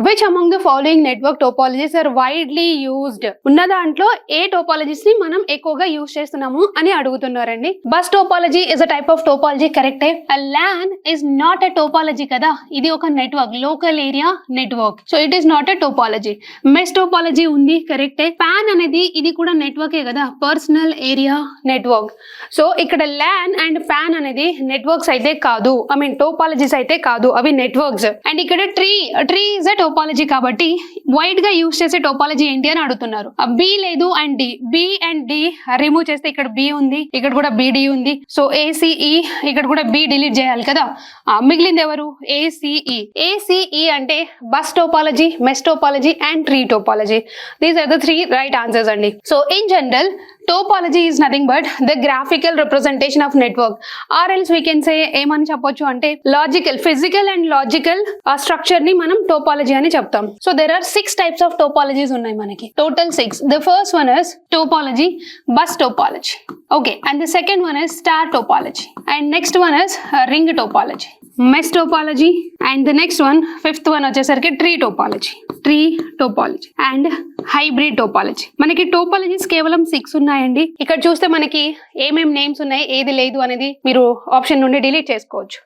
Which among the following network topologies are widely used? ఉన్న దాంట్లో ఏ topologies ని మనం ఎక్కువగా యూజ్ చేస్తున్నాము అని అడుగుతున్నారండి. Bus topology is a type of topology, కరెక్టే. LAN is not a topology కదా, ఇది ఒక network, local area network, so it is not a topology. Mesh topology ఉంది, కరెక్టే. పాన్ అనేది ఇది కూడా నెట్వర్కే కదా, పర్సనల్ ఏరియా నెట్వర్క్. సో ఇక్కడ LAN అండ్ పాన్ అనేది నెట్వర్క్స్ అయితే కాదు, ఐ మీన్ టోపాలజీస్ అయితే కాదు, అవి నెట్వర్క్స్. అండ్ ఇక్కడ ట్రీ ఇస్ ఎ టోపాలజీ కాబట్టి వైడ్ గా యూజ్ చేసే టోపాలజీ ఏంటి అని అడుగుతున్నారు. బి లేదు and D, B and D remove చేస్తే ఇక్కడ బి ఉంది, ఇక్కడ కూడా బిడి ఉంది, సో ఏసీఈ, ఇక్కడ కూడా బి డిలీట్ చేయాలి కదా. మిగిలింది ఎవరు? ఏసీఈ. ఏసీఈ అంటే bus topology, mesh topology and tree topology. These are the 3 right answers అండి. So in general topology is nothing but the graphical representation of network, or else we can say ఏమని చెప్పొచ్చు అంటే logical, physical and logical structure ని మనం topology అని చెప్తాం. So there are 6 types of topologies ఉన్నాయి మనకి, total 6. The first one is topology, bus topology, okay. And the second one is star topology, and next one is ring topology, mesh topology, and the next one, fifth one వచ్చేసరికి tree topology and hybrid topology. మనకి topologies కేవలం 6 ఉన్నాయండి. ఇక్కడ చూస్తే మనకి ఏమేం names ఉన్నాయి, ఏది లేదు అనేది మీరు ఆప్షన్ నుండి డిలీట్ చేసుకోవచ్చు.